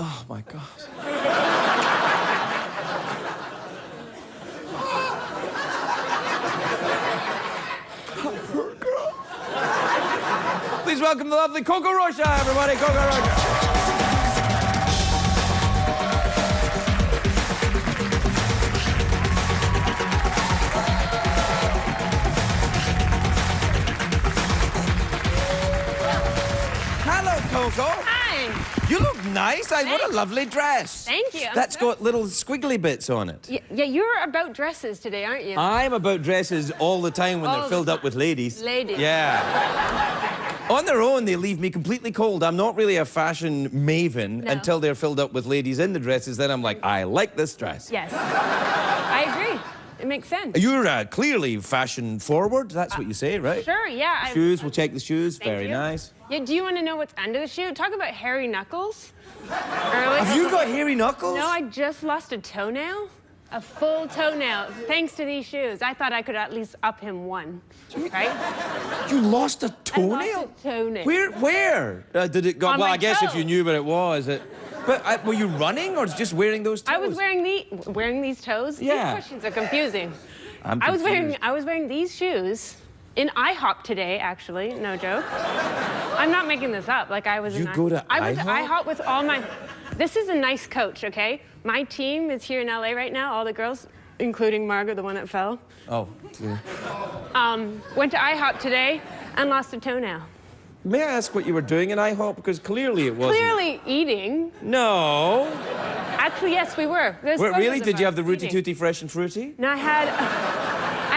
Oh, my God. Poor girl. Please welcome the lovely CoCo Rocha, everybody. CoCo Rocha. Hello, CoCo. Hi. You look nice. What a lovely dress. Thank you. That's got little squiggly bits on it. Yeah, you're about dresses today, aren't you? I'm about dresses all the time when they're filled up with ladies. Ladies. Yeah. On their own, they leave me completely cold. I'm not really a fashion maven until they're filled up with ladies in the dresses. Then I'm like, I like this dress. Yes. I agree. It makes sense. You're clearly fashion forward. That's what you say, right? Sure, yeah. Shoes, we'll check the shoes. Thank Very you. nice. Yeah, do you want to know what's under the shoe? Talk about hairy knuckles. Have you got hairy knuckles? No, I just lost a toenail. A full toenail, thanks to these shoes. I thought I could at least up him one, right? You lost a toenail? I lost a toenail. Where? Did it go? On Well, my I guess if toe. you knew where it was. But were you running or just wearing those toes? I was wearing these toes. Yeah. These questions are confusing. I'm I was confused. wearing these shoes in IHOP today, actually. No joke. I'm not making this up. Like I was. You go to I went to IHOP? IHOP with all my. This is a nice coach, okay? My team is here in LA right now. All the girls, including Margaret, the one that fell. Oh. Yeah. Went to IHOP today and lost a toenail. May I ask what you were doing in IHOP? Because clearly it wasn't. Clearly eating. No. Actually, yes, we were. There's Wait, photos really? of Did you us have the Rooty eating. Tooty Fresh and Fruity? No, I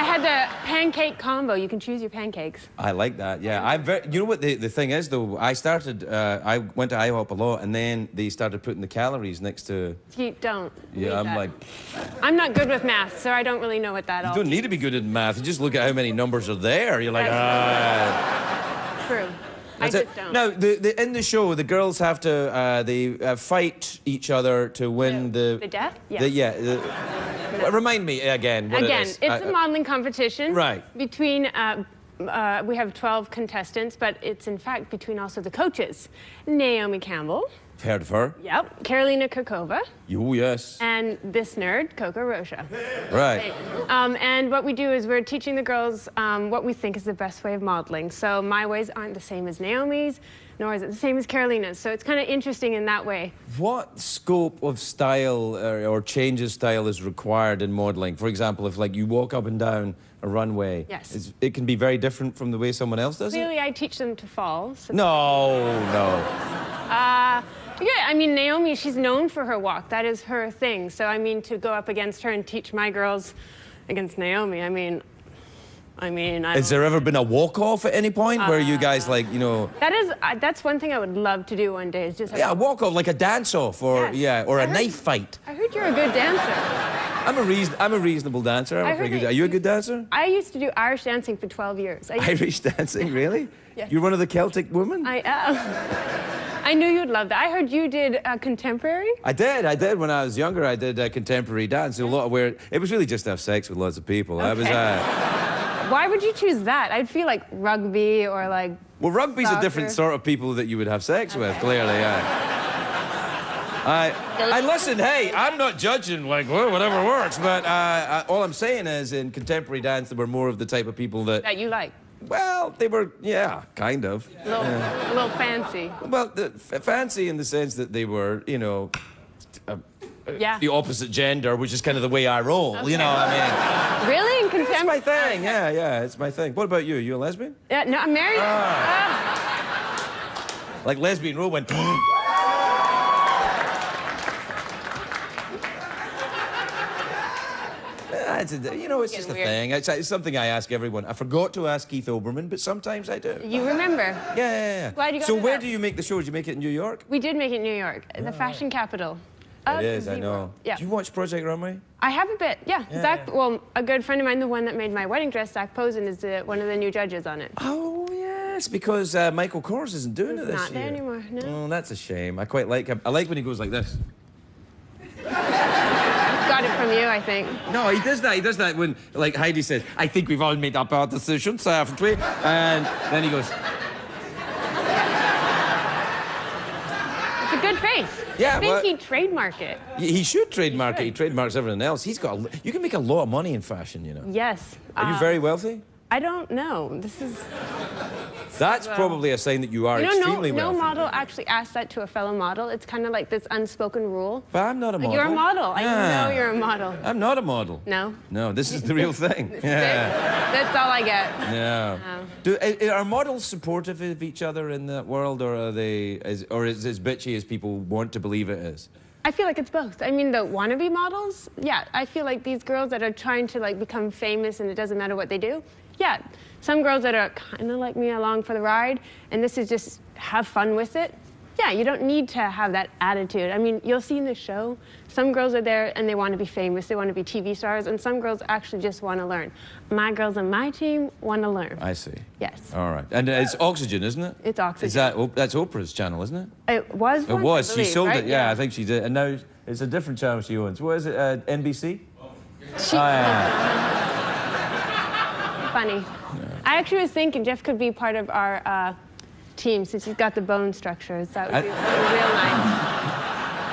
had the pancake combo. You can choose your pancakes. I like that, yeah. You know what the thing is, though? I went to IHOP a lot, and then they started putting the calories next to... You don't. Yeah, read I'm that. like... I'm not good with math, so I don't really know what that all You don't need to be good at math. You just look at how many numbers are there. You're like, True. That's I it. just don't. Now, in the show, the girls have to they fight each other to win The death? Yeah. Remind me again what Again, it is. it's a modeling competition. Right. Between, we have 12 contestants, but it's in fact between also the coaches. Naomi Campbell. Heard of her? Yep. Carolina Kokova. Oh, yes. And this nerd, CoCo Rocha. Right. And what we do is we're teaching the girls what we think is the best way of modeling. So my ways aren't the same as Naomi's, nor is it the same as Carolina's. So it's kind of interesting in that way. What scope of style or change of style is required in modeling? For example, if like you walk up and down a runway, Yes. it can be very different from the way someone else does it? Clearly, I teach them to fall. So No. yeah, I mean, Naomi, she's known for her walk. That is her thing. So, I mean, to go up against her and teach my girls against Naomi, I mean, Has there ever been a walk-off at any point where you guys, like, you know... That's one thing I would love to do one day, is just... Yeah, a walk-off, like a dance-off, or a knife fight. I heard you're a good dancer. I'm a reasonable dancer. Are you a good dancer? I used to do Irish dancing for 12 years. Irish dancing, really? Yes. You're one of the Celtic women? I am. I knew you'd love that. I heard you did contemporary. I did. When I was younger, I did contemporary dance. A lot of where it was really just to have sex with lots of people. Okay. I was. Why would you choose that? I'd feel like rugby or like. Well, rugby's soccer. a different sort of people that you would have sex with, clearly. Yeah. I listen. Hey, I'm not judging. Like, well, whatever works. But all I'm saying is, in contemporary dance, there were more of the type of people that you like. Well, they were, yeah, kind of. A little fancy. Well, fancy in the sense that they were, you know, the opposite gender, which is kind of the way I roll. Okay. You know what I mean? Really? In contemporary? It's my thing. Yeah, it's my thing. What about you? You a lesbian? Yeah, no, I'm married. Like lesbian rule went. You know, it's just a thing. It's something I ask everyone. I forgot to ask Keith Olbermann, but sometimes I do. You remember? Yeah. Glad you got So it where up. do you make the show? Did you make it in New York? We did make it in New York, the fashion capital. It is, I know. Yeah. Do you watch Project Runway? I have a bit, yeah. Zach, well, a good friend of mine, the one that made my wedding dress, Zach Posen, is one of the new judges on it. Oh, yes, because Michael Kors isn't doing it this year. Not there anymore, no. Oh, that's a shame. I quite like him. I like when he goes like this. Got it from you, I think. No, he does that. He does that when, like Heidi says, I think we've all made up our decisions, haven't we? And then he goes... It's a good good face. Yeah, I think well- he'd trademark it. He should trademark it. He should. trademarks everything else. He's got. You can make a lot of money in fashion, you know. Yes. Are you very wealthy? I don't know. This is. That's probably a sign that you are extremely no wealthy. model actually asks that to a fellow model. It's kind of like this unspoken rule. But I'm not a model. You're a model. I Yeah. know you're a model. I'm not a model. No. No, this is the real thing. This is Yeah. it. That's all I get. Yeah. No. Are models supportive of each other in that world, or are they, or is it as bitchy as people want to believe it is? I feel like it's both. I mean, the wannabe models, yeah. I feel like these girls that are trying to like become famous and it doesn't matter what they do, yeah. Some girls that are kind of like me along for the ride, and this is just have fun with it. Yeah, you don't need to have that attitude. I mean, you'll see in the show, some girls are there and they want to be famous, they want to be TV stars, and some girls actually just want to learn. My girls on my team want to learn. I see. Yes. All right. And it's Oxygen, isn't it? It's Oxygen. Is that, that's Oprah's channel, isn't it? It was It once, was. I She believe, sold right? it. Yeah, I think she did. And now it's a different channel she owns. What is it? NBC? She, yeah. Funny. I actually was thinking Jeff could be part of our team since he's got the bone structures. That would be real nice.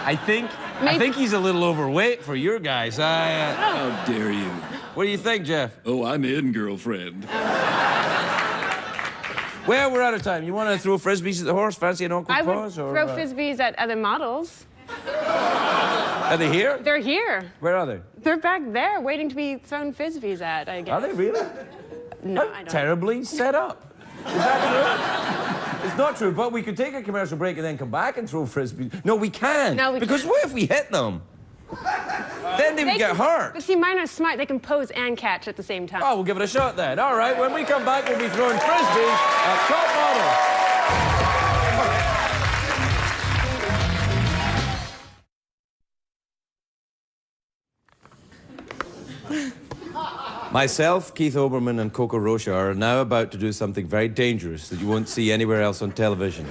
I think he's a little overweight for your guys. How dare you? What do you think, Jeff? Oh, I'm in, girlfriend. Well, we're out of time. You want to throw frisbees at the horse? Fancy an awkward I would pause? Or, throw frisbees at other models. Are they here? They're here. Where are they? They're back there waiting to be thrown frisbees at, I guess. Are they really? No, How I don't. terribly set up. Is that true? It's not true, but we could take a commercial break and then come back and throw frisbees. No, we can't. No, we because can't. what if we hit them? Then they would get hurt. But see, mine are smart. They can pose and catch at the same time. Oh, we'll give it a shot then. All right, when we come back, we'll be throwing frisbees at top models. Myself, Keith Oberman, and CoCo Rocha are now about to do something very dangerous that you won't see anywhere else on television.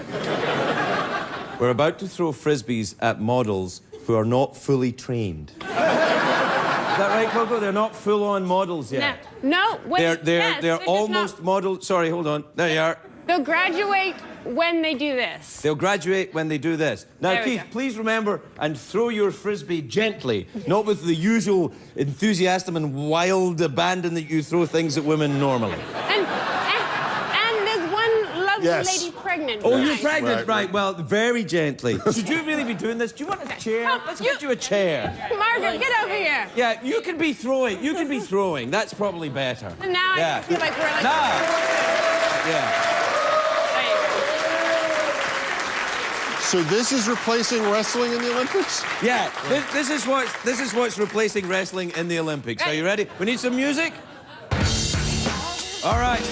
We're about to throw frisbees at models who are not fully trained. Is that right, CoCo? They're not full-on models yet. No, wait. They're just almost not. models. Sorry, hold on. There you are. They'll graduate when they do this. They'll graduate when they do this. Now, There we Keith, go. please remember and throw your frisbee gently, not with the usual enthusiasm and wild abandon that you throw things at women normally. And there's one lovely Yes. lady pregnant. Oh, you're Nice. pregnant, Right. right? Well, very gently. Should you really be doing this? Do you want a chair? Come, Let's you- get you a chair. Margaret, get over here. Yeah, you can be throwing. You can be throwing. That's probably better. And now Yeah. I feel like we're like. Now. Yeah. There you go. So this is replacing wrestling in the Olympics? Yeah, this is what's replacing wrestling in the Olympics. Are you ready? We need some music? All right.